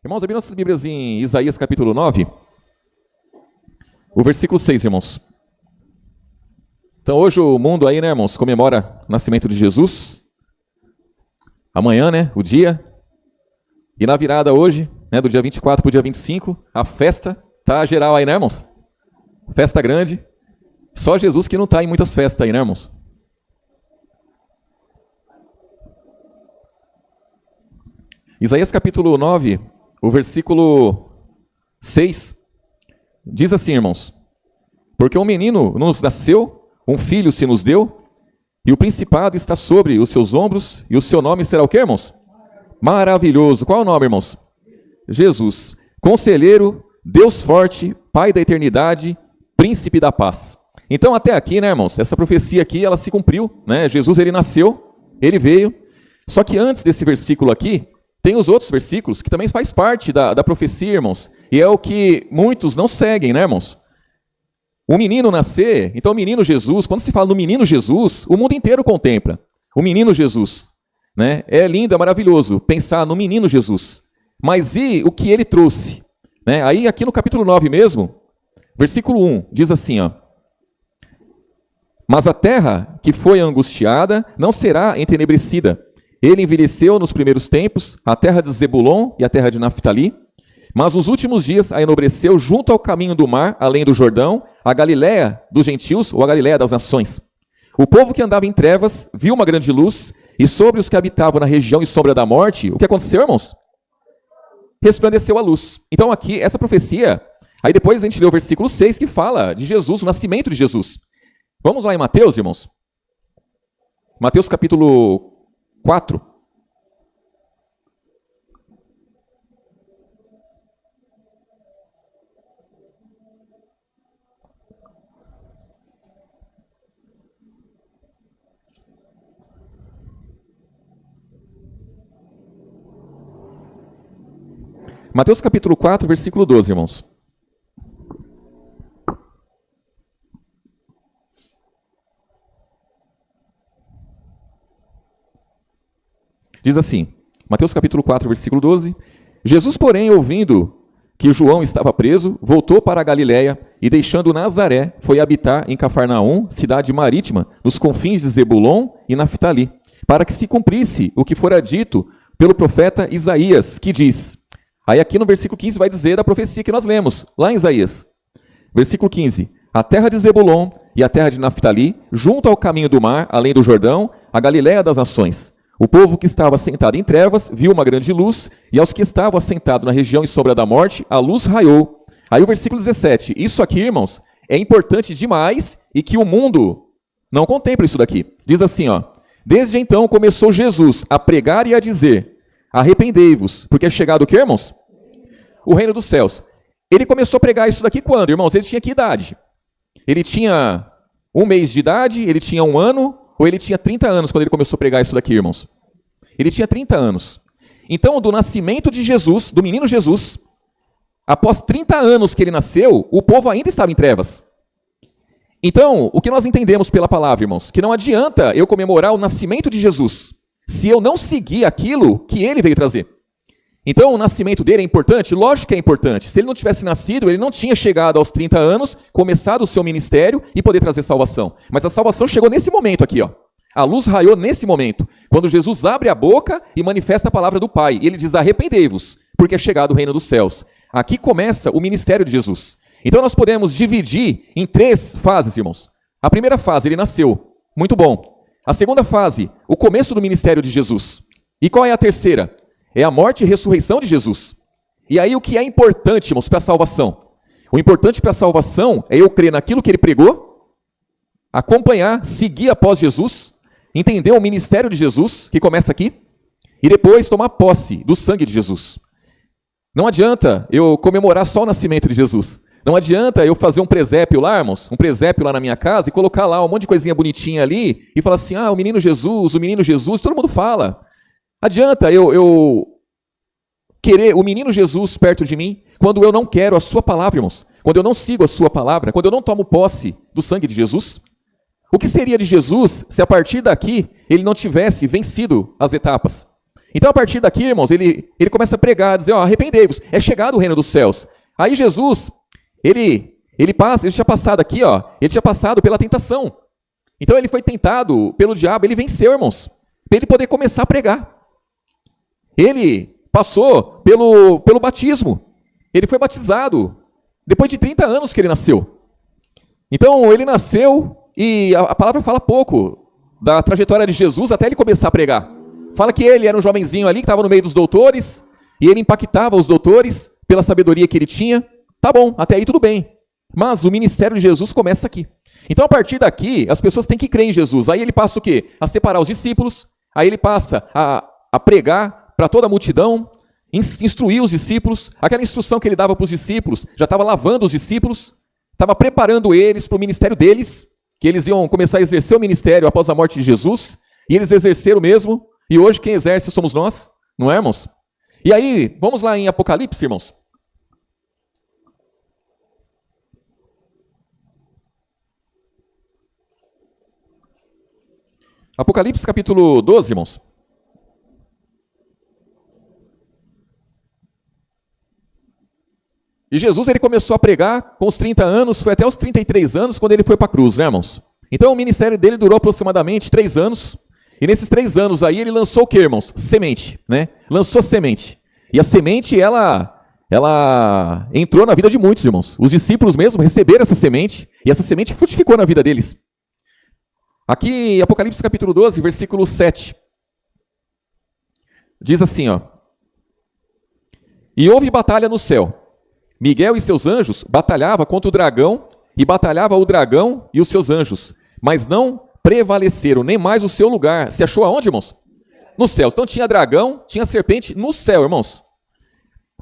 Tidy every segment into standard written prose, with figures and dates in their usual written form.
Irmãos, abrindo nossas Bíblias em Isaías capítulo 9, o versículo 6, irmãos. Então hoje o mundo aí, né, irmãos, comemora o nascimento de Jesus. Amanhã, né, o dia. E na virada hoje, né, do dia 24 para o dia 25, a festa tá geral aí, né, irmãos? Festa grande. Só Jesus que não está em muitas festas aí, né, irmãos? Isaías capítulo 9, o versículo 6, diz assim, irmãos: porque um menino nos nasceu, um filho se nos deu, e o principado está sobre os seus ombros, e o seu nome será o quê, irmãos? Maravilhoso. Qual é o nome, irmãos? Jesus. Conselheiro, Deus forte, Pai da eternidade, Príncipe da paz. Então até aqui, né, irmãos, essa profecia aqui, ela se cumpriu, né? Jesus, ele nasceu, ele veio. Só que antes desse versículo aqui, tem os outros versículos que também faz parte da profecia, irmãos. E é o que muitos não seguem, né, irmãos? O menino nascer, então o menino Jesus, quando se fala no menino Jesus, o mundo inteiro contempla. O menino Jesus, né? É lindo, é maravilhoso pensar no menino Jesus. Mas e o que ele trouxe? Né? Aí aqui no capítulo 9 mesmo, versículo 1, diz assim, ó: mas a terra que foi angustiada não será entenebrecida. Ele envelheceu nos primeiros tempos, a terra de Zebulon e a terra de Naftali, mas nos últimos dias a enobreceu junto ao caminho do mar, além do Jordão, a Galiléia dos gentios, ou a Galiléia das nações. O povo que andava em trevas viu uma grande luz, e sobre os que habitavam na região e sombra da morte, o que aconteceu, irmãos? Resplandeceu a luz. Então aqui, essa profecia, aí depois a gente lê o versículo 6, que fala de Jesus, o nascimento de Jesus. Vamos lá em Mateus, irmãos? Mateus capítulo 4. Mateus capítulo 4, versículo 12, irmãos. Diz assim, Mateus capítulo 4, versículo 12: Jesus, porém, ouvindo que João estava preso, voltou para a Galiléia e, deixando Nazaré, foi habitar em Cafarnaum, cidade marítima, nos confins de Zebulon e Naftali, para que se cumprisse o que fora dito pelo profeta Isaías, que diz... Aí aqui no versículo 15 vai dizer da profecia que nós lemos, lá em Isaías. Versículo 15: a terra de Zebulon e a terra de Naftali, junto ao caminho do mar, além do Jordão, a Galiléia das nações. O povo que estava assentado em trevas viu uma grande luz, e aos que estavam assentados na região e sombra da morte, a luz raiou. Aí o versículo 17, isso aqui, irmãos, é importante demais e que o mundo não contempla isso daqui. Diz assim, ó: desde então começou Jesus a pregar e a dizer: arrependei-vos, porque é chegado o que, irmãos? O reino dos céus. Ele começou a pregar isso daqui quando, irmãos? Ele tinha que idade? Ele tinha 1 mês de idade, ele tinha 1 ano, ou ele tinha 30 anos quando ele começou a pregar isso daqui, irmãos? Ele tinha 30 anos. Então, do nascimento de Jesus, do menino Jesus, após 30 anos que ele nasceu, o povo ainda estava em trevas. Então, o que nós entendemos pela palavra, irmãos? Que não adianta eu comemorar o nascimento de Jesus se eu não seguir aquilo que ele veio trazer. Então, o nascimento dele é importante? Lógico que é importante. Se ele não tivesse nascido, ele não tinha chegado aos 30 anos, começado o seu ministério e poder trazer salvação. Mas a salvação chegou nesse momento aqui, ó. A luz raiou nesse momento, quando Jesus abre a boca e manifesta a palavra do Pai. Ele diz: arrependei-vos, porque é chegado o reino dos céus. Aqui começa o ministério de Jesus. Então, nós podemos dividir em 3 fases, irmãos. A primeira fase, ele nasceu. Muito bom. A segunda fase, o começo do ministério de Jesus. E qual é a terceira? É a morte e ressurreição de Jesus. E aí o que é importante, irmãos, para a salvação? O importante para a salvação é eu crer naquilo que ele pregou, acompanhar, seguir após Jesus, entender o ministério de Jesus, que começa aqui, e depois tomar posse do sangue de Jesus. Não adianta eu comemorar só o nascimento de Jesus. Não adianta eu fazer um presépio lá, irmãos, um presépio lá na minha casa e colocar lá um monte de coisinha bonitinha ali e falar assim: o menino Jesus, todo mundo fala. Adianta eu querer o menino Jesus perto de mim quando eu não quero a sua palavra, irmãos? Quando eu não sigo a sua palavra? Quando eu não tomo posse do sangue de Jesus? O que seria de Jesus se a partir daqui ele não tivesse vencido as etapas? Então, a partir daqui, irmãos, ele começa a pregar, dizer, ó, arrependei-vos, é chegado o reino dos céus. Aí Jesus, ele tinha passado aqui, ó, ele tinha passado pela tentação. Então, ele foi tentado pelo diabo, ele venceu, irmãos, para ele poder começar a pregar. Ele passou pelo batismo, ele foi batizado depois de 30 anos que ele nasceu. Então, ele nasceu e a palavra fala pouco da trajetória de Jesus até ele começar a pregar. Fala que ele era um jovenzinho ali que estava no meio dos doutores, e ele impactava os doutores pela sabedoria que ele tinha. Tá bom, até aí tudo bem. Mas o ministério de Jesus começa aqui. Então, a partir daqui, as pessoas têm que crer em Jesus. Aí ele passa o quê? A separar os discípulos, aí ele passa a pregar para toda a multidão, instruir os discípulos. Aquela instrução que ele dava para os discípulos, já estava lavando os discípulos, estava preparando eles para o ministério deles, que eles iam começar a exercer o ministério após a morte de Jesus, e eles exerceram mesmo. E hoje quem exerce somos nós, não é, irmãos? E aí, vamos lá em Apocalipse, irmãos. Apocalipse capítulo 12, irmãos. E Jesus, ele começou a pregar com os 30 anos, foi até os 33 anos quando ele foi para a cruz, né, irmãos? Então o ministério dele durou aproximadamente 3 anos. E nesses 3 anos aí, ele lançou o quê, irmãos? Semente, né? Lançou semente. E a semente, ela entrou na vida de muitos, irmãos. Os discípulos mesmo receberam essa semente, e essa semente frutificou na vida deles. Aqui, Apocalipse capítulo 12, versículo 7. Diz assim, ó. E houve batalha no céu. Miguel e seus anjos batalhavam contra o dragão, e batalhava o dragão e os seus anjos, mas não prevaleceram, nem mais o seu lugar. Se achou aonde, irmãos? No céu. Então tinha dragão, tinha serpente no céu, irmãos.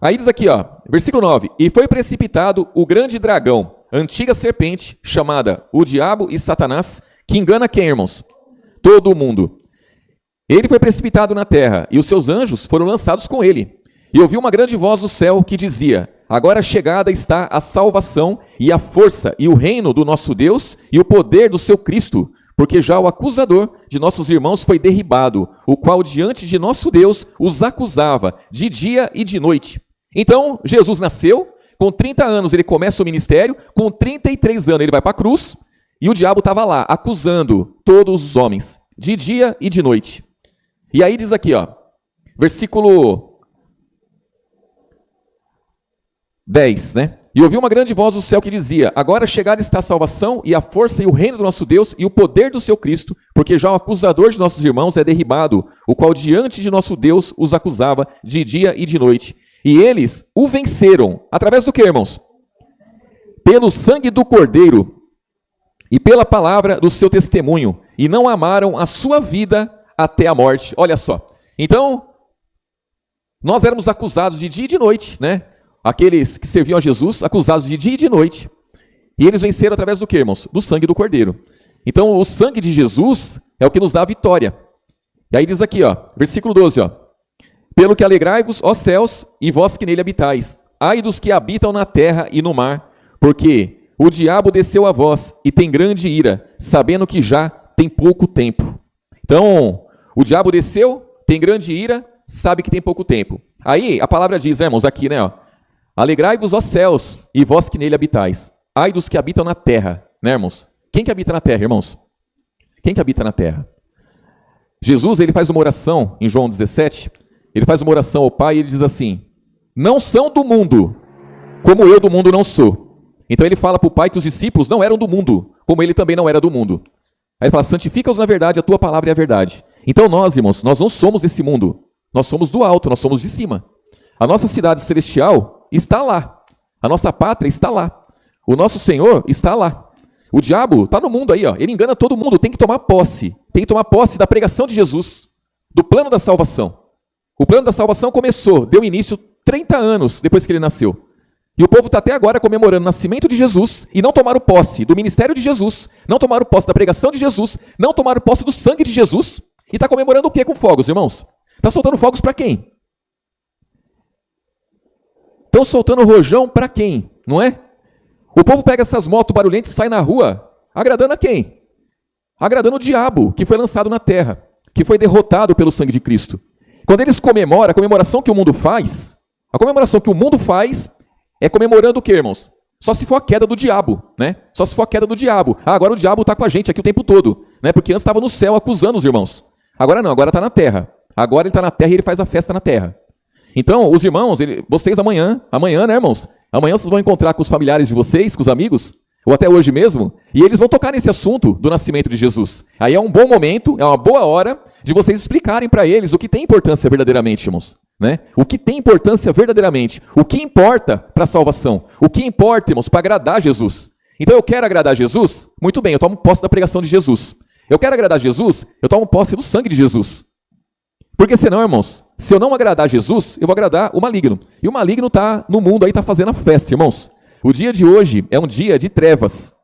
Aí diz aqui, ó, versículo 9. E foi precipitado o grande dragão, antiga serpente, chamada o diabo e Satanás, que engana quem, irmãos? Todo mundo. Ele foi precipitado na terra, e os seus anjos foram lançados com ele. E ouvi uma grande voz do céu que dizia: agora chegada está a salvação e a força e o reino do nosso Deus e o poder do seu Cristo, porque já o acusador de nossos irmãos foi derribado, o qual diante de nosso Deus os acusava de dia e de noite. Então, Jesus nasceu, com 30 anos ele começa o ministério, com 33 anos ele vai para a cruz, e o diabo estava lá, acusando todos os homens, de dia e de noite. E aí diz aqui, ó, versículo 10, né? E ouvi uma grande voz do céu que dizia: agora chegada está a salvação e a força e o reino do nosso Deus e o poder do seu Cristo, porque já o acusador de nossos irmãos é derribado, o qual diante de nosso Deus os acusava de dia e de noite. E eles o venceram. Através do que, irmãos? Pelo sangue do Cordeiro e pela palavra do seu testemunho, e não amaram a sua vida até a morte. Olha só. Então, nós éramos acusados de dia e de noite, né? Aqueles que serviam a Jesus, acusados de dia e de noite. E eles venceram através do que, irmãos? Do sangue do Cordeiro. Então, o sangue de Jesus é o que nos dá a vitória. E aí diz aqui, ó, versículo 12, ó. Pelo que alegrai-vos, ó céus, e vós que nele habitais. Ai dos que habitam na terra e no mar, porque o diabo desceu a vós e tem grande ira, sabendo que já tem pouco tempo. Então, o diabo desceu, tem grande ira, sabe que tem pouco tempo. Aí, a palavra diz, irmãos, aqui, né, ó. Alegrai-vos, ó céus, e vós que nele habitais. Ai dos que habitam na terra, né, irmãos? Quem que habita na terra, irmãos? Quem que habita na terra? Jesus, ele faz uma oração em João 17, ele faz uma oração ao Pai e ele diz assim: não são do mundo, como eu do mundo não sou. Então ele fala para o Pai que os discípulos não eram do mundo, como ele também não era do mundo. Aí ele fala: santifica-os na verdade, a tua palavra é a verdade. Então nós, irmãos, nós não somos desse mundo, nós somos do alto, nós somos de cima. A nossa cidade celestial está lá. A nossa pátria está lá. O nosso Senhor está lá. O diabo está no mundo aí, ó. Ele engana todo mundo, tem que tomar posse. Tem que tomar posse da pregação de Jesus, do plano da salvação. O plano da salvação começou, deu início 30 anos depois que ele nasceu. E o povo está até agora comemorando o nascimento de Jesus e não tomaram posse do ministério de Jesus, não tomaram posse da pregação de Jesus, não tomaram posse do sangue de Jesus. E está comemorando o que com fogos, irmãos? Está soltando fogos para quem? Estão soltando rojão para quem? Não é? O povo pega essas motos barulhentas e sai na rua, agradando a quem? Agradando o diabo, que foi lançado na terra, que foi derrotado pelo sangue de Cristo. Quando eles comemoram, a comemoração que o mundo faz é comemorando o quê, irmãos? Só se for a queda do diabo, né? Só se for a queda do diabo. Ah, agora o diabo está com a gente aqui o tempo todo, né? Porque antes estava no céu acusando os irmãos. Agora não, agora está na terra. Agora ele está na terra e ele faz a festa na terra. Então, os irmãos, vocês amanhã, né, irmãos? Amanhã vocês vão encontrar com os familiares de vocês, com os amigos, ou até hoje mesmo, e eles vão tocar nesse assunto do nascimento de Jesus. Aí é um bom momento, é uma boa hora de vocês explicarem para eles o que tem importância verdadeiramente, irmãos. Né? O que tem importância verdadeiramente, o que importa para a salvação, o que importa, irmãos, para agradar Jesus. Então eu quero agradar Jesus? Muito bem, eu tomo posse da pregação de Jesus. Eu quero agradar Jesus? Eu tomo posse do sangue de Jesus. Porque senão, irmãos, se eu não agradar Jesus, eu vou agradar o maligno. E o maligno está no mundo aí, está fazendo a festa, irmãos. O dia de hoje é um dia de trevas.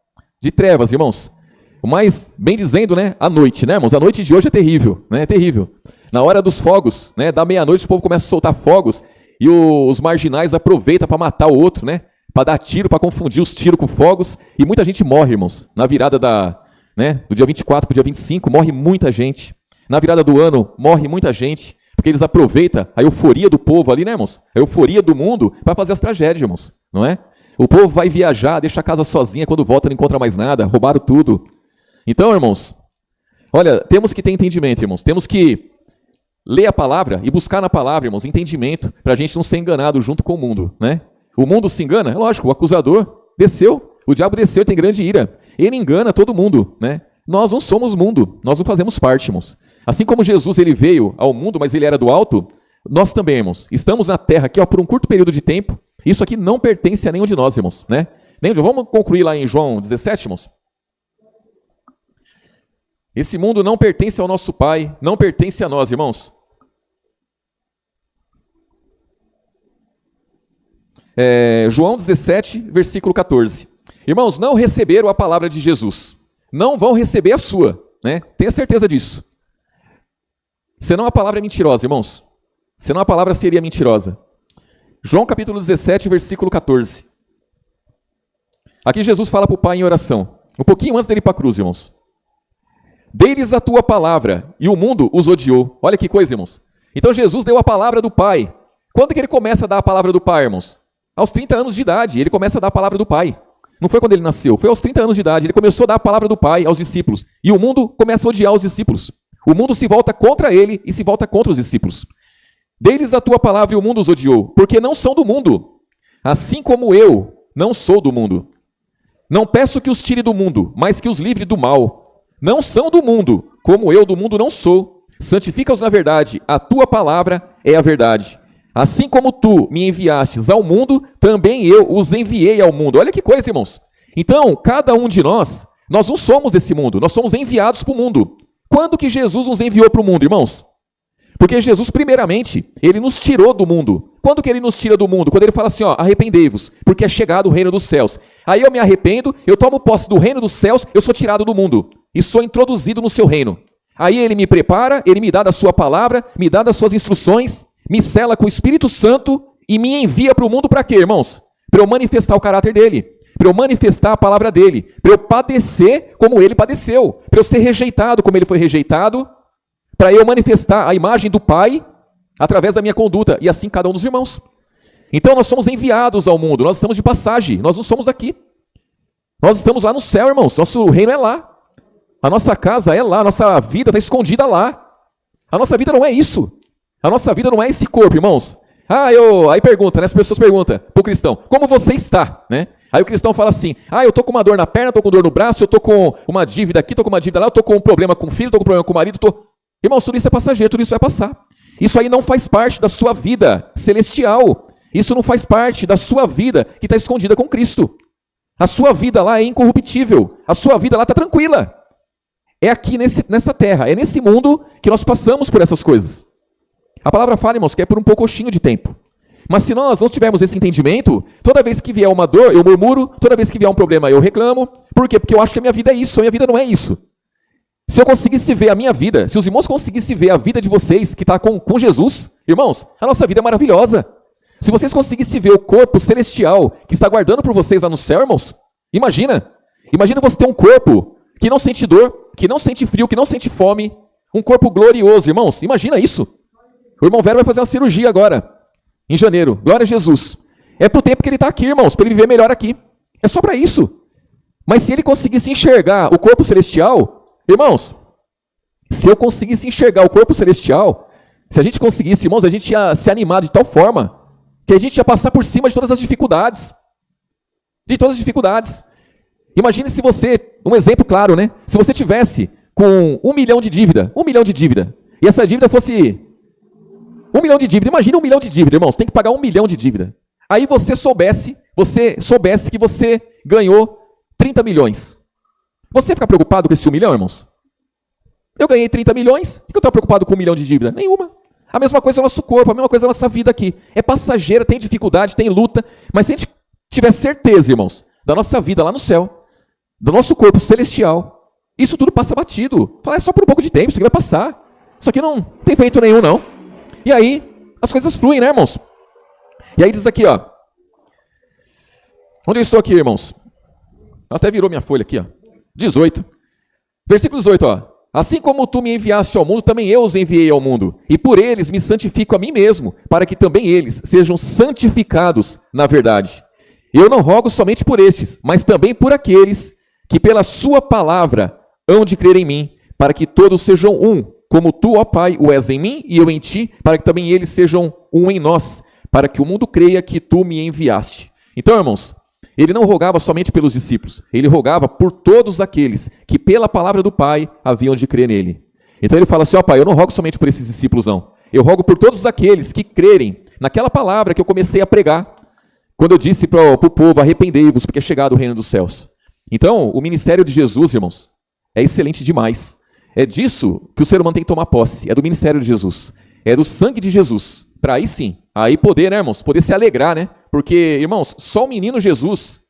De trevas, irmãos. Mas, bem dizendo, né, a noite, né, irmãos? A noite de hoje é terrível, né? É terrível. Na hora dos fogos, né, da meia-noite o povo começa a soltar fogos e os marginais aproveitam para matar o outro, né? Para dar tiro, para confundir os tiros com fogos. E muita gente morre, irmãos. Na virada do dia 24 para o dia 25, morre muita gente. Na virada do ano, morre muita gente. Porque eles aproveitam a euforia do povo ali, né, irmãos? A euforia do mundo para fazer as tragédias, irmãos. Não é? O povo vai viajar, deixa a casa sozinha, quando volta não encontra mais nada, roubaram tudo. Então, irmãos, olha, temos que ter entendimento, irmãos. Temos que ler a palavra e buscar na palavra, irmãos, entendimento, para a gente não ser enganado junto com o mundo, né? O mundo se engana? É lógico, o acusador desceu, o diabo desceu e tem grande ira. Ele engana todo mundo, né? Nós não somos mundo, nós não fazemos parte, irmãos. Assim como Jesus ele veio ao mundo, mas ele era do alto, nós também, irmãos, estamos na terra aqui ó, por um curto período de tempo. Isso aqui não pertence a nenhum de nós, irmãos, né? Vamos concluir lá em João 17, irmãos? Esse mundo não pertence ao nosso Pai, não pertence a nós, irmãos. João 17, versículo 14. Irmãos, não receberam a palavra de Jesus. Não vão receber a sua, né? Tenha certeza disso. Senão a palavra é mentirosa, irmãos. Senão a palavra seria mentirosa. João capítulo 17, versículo 14. Aqui Jesus fala para o Pai em oração. Um pouquinho antes dele ir para a cruz, irmãos. Dei-lhes a tua palavra, e o mundo os odiou. Olha que coisa, irmãos. Então Jesus deu a palavra do Pai. Quando que ele começa a dar a palavra do Pai, irmãos? Aos 30 anos de idade, ele começa a dar a palavra do Pai. Não foi quando ele nasceu, foi aos 30 anos de idade. Ele começou a dar a palavra do Pai aos discípulos. E o mundo começa a odiar os discípulos. O mundo se volta contra ele e se volta contra os discípulos. Dei-lhes a tua palavra e o mundo os odiou, porque não são do mundo, assim como eu não sou do mundo. Não peço que os tire do mundo, mas que os livre do mal. Não são do mundo, como eu do mundo não sou. Santifica-os na verdade, a tua palavra é a verdade. Assim como tu me enviastes ao mundo, também eu os enviei ao mundo. Olha que coisa, irmãos. Então, cada um de nós não somos desse mundo, nós somos enviados para o mundo. Quando que Jesus nos enviou para o mundo, irmãos? Porque Jesus, primeiramente, ele nos tirou do mundo. Quando que ele nos tira do mundo? Quando ele fala assim, ó, arrependei-vos, porque é chegado o reino dos céus. Aí eu me arrependo, eu tomo posse do reino dos céus, eu sou tirado do mundo e sou introduzido no seu reino. Aí ele me prepara, ele me dá da sua palavra, me dá das suas instruções, me sela com o Espírito Santo e me envia para o mundo para quê, irmãos? Para eu manifestar o caráter dele, para eu manifestar a palavra dele, para eu padecer como ele padeceu, para eu ser rejeitado como ele foi rejeitado, para eu manifestar a imagem do Pai através da minha conduta, e assim cada um dos irmãos. Então nós somos enviados ao mundo, nós estamos de passagem, nós não somos daqui. Nós estamos lá no céu, irmãos, nosso reino é lá. A nossa casa é lá, a nossa vida está escondida lá. A nossa vida não é isso. A nossa vida não é esse corpo, irmãos. Aí pergunta, né? As pessoas perguntam para o cristão, como você está, né? Aí o cristão fala assim, eu estou com uma dor na perna, estou com dor no braço, eu estou com uma dívida aqui, estou com uma dívida lá, eu estou com um problema com o filho, estou com um problema com o marido, Irmãos, tudo isso é passageiro, tudo isso vai passar. Isso aí não faz parte da sua vida celestial. Isso não faz parte da sua vida que está escondida com Cristo. A sua vida lá é incorruptível. A sua vida lá está tranquila. É aqui nessa terra, é nesse mundo que nós passamos por essas coisas. A palavra fala, irmãos, que é por um pouquinho de tempo. Mas se nós não tivermos esse entendimento, toda vez que vier uma dor, eu murmuro, toda vez que vier um problema, eu reclamo. Por quê? Porque eu acho que a minha vida é isso, a minha vida não é isso. Se eu conseguisse ver a minha vida, se os irmãos conseguissem ver a vida de vocês que está com Jesus, irmãos, a nossa vida é maravilhosa. Se vocês conseguissem ver o corpo celestial que está guardando por vocês lá no céu, irmãos, imagina você ter um corpo que não sente dor, que não sente frio, que não sente fome, um corpo glorioso, irmãos, imagina isso. O irmão Vero vai fazer uma cirurgia agora, em janeiro. Glória a Jesus. É pro tempo que ele está aqui, irmãos, para ele viver melhor aqui. É só para isso. Mas se ele conseguisse enxergar o corpo celestial, irmãos, se eu conseguisse enxergar o corpo celestial, se a gente conseguisse, irmãos, a gente ia se animar de tal forma que a gente ia passar por cima de todas as dificuldades. De todas as dificuldades. Imagine se você, um exemplo claro, né? Se você tivesse com 1 milhão de dívida, e essa dívida fosse 1 milhão de dívida, imagine 1 milhão de dívida, irmãos, tem que pagar 1 milhão de dívida. Aí você soubesse que você ganhou 30 milhões. Você fica preocupado com esse 1 milhão, irmãos? Eu ganhei 30 milhões, por que eu estou preocupado com 1 milhão de dívida? Nenhuma. A mesma coisa é o nosso corpo, a mesma coisa é a nossa vida aqui. É passageira, tem dificuldade, tem luta, mas se a gente tiver certeza, irmãos, da nossa vida lá no céu, do nosso corpo celestial, isso tudo passa batido. Fala, é só por um pouco de tempo, isso aqui vai passar. Isso aqui não tem feito nenhum, não. E aí, as coisas fluem, né, irmãos? E aí diz aqui, ó. Onde eu estou aqui, irmãos? Até virou minha folha aqui, ó. 18. Versículo 18, ó. Assim como tu me enviaste ao mundo, também eu os enviei ao mundo. E por eles me santifico a mim mesmo, para que também eles sejam santificados na verdade. Eu não rogo somente por estes, mas também por aqueles que pela sua palavra hão de crer em mim, para que todos sejam um, como tu, ó Pai, o és em mim e eu em ti, para que também eles sejam um em nós, para que o mundo creia que tu me enviaste. Então, irmãos, ele não rogava somente pelos discípulos, ele rogava por todos aqueles que pela palavra do Pai haviam de crer nele. Então ele fala assim, ó Pai, eu não rogo somente por esses discípulos, não. Eu rogo por todos aqueles que crerem naquela palavra que eu comecei a pregar, quando eu disse para o povo, arrependei-vos, porque é chegado o reino dos céus. Então, o ministério de Jesus, irmãos, é excelente demais. É disso que o ser humano tem que tomar posse, é do ministério de Jesus. É do sangue de Jesus, para aí sim, aí poder, né, irmãos, poder se alegrar, né? Porque, irmãos, só o menino Jesus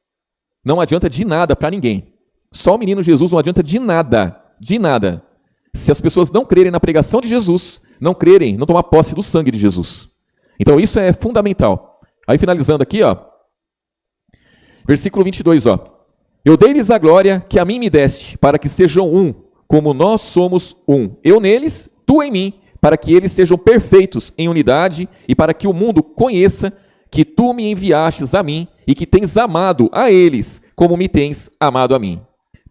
não adianta de nada para ninguém. Só o menino Jesus não adianta de nada, se as pessoas não crerem na pregação de Jesus, não crerem, não tomar posse do sangue de Jesus. Então isso é fundamental. Aí finalizando aqui, ó, versículo 22, ó. Eu dei-lhes a glória que a mim me deste, para que sejam um, como nós somos um. Eu neles, tu em mim, para que eles sejam perfeitos em unidade e para que o mundo conheça que tu me enviastes a mim e que tens amado a eles, como me tens amado a mim.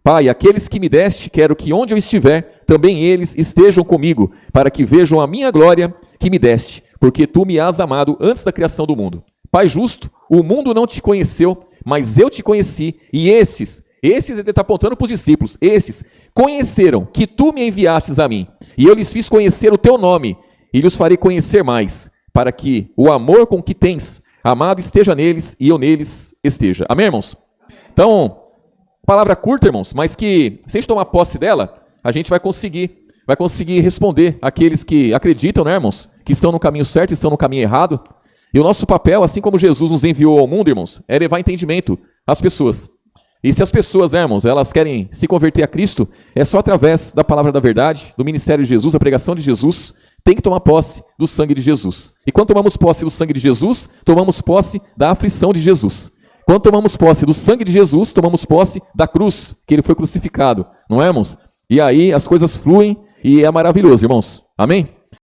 Pai, aqueles que me deste, quero que onde eu estiver, também eles estejam comigo, para que vejam a minha glória que me deste, porque tu me has amado antes da criação do mundo. Pai justo, o mundo não te conheceu, mas eu te conheci, e estes ele está apontando para os discípulos, estes conheceram que tu me enviastes a mim, e eu lhes fiz conhecer o teu nome, e lhes farei conhecer mais, para que o amor com que tens amado esteja neles, e eu neles esteja. Amém, irmãos? Então, palavra curta, irmãos, mas que, se a gente tomar posse dela, a gente vai conseguir responder àqueles que acreditam, né, irmãos, que estão no caminho certo e estão no caminho errado. E o nosso papel, assim como Jesus nos enviou ao mundo, irmãos, é levar entendimento às pessoas. E se as pessoas, né, irmãos, elas querem se converter a Cristo, é só através da palavra da verdade, do ministério de Jesus, a pregação de Jesus, tem que tomar posse do sangue de Jesus. E quando tomamos posse do sangue de Jesus, tomamos posse da aflição de Jesus. Quando tomamos posse do sangue de Jesus, tomamos posse da cruz, que ele foi crucificado. Não é, irmãos? E aí as coisas fluem e é maravilhoso, irmãos. Amém?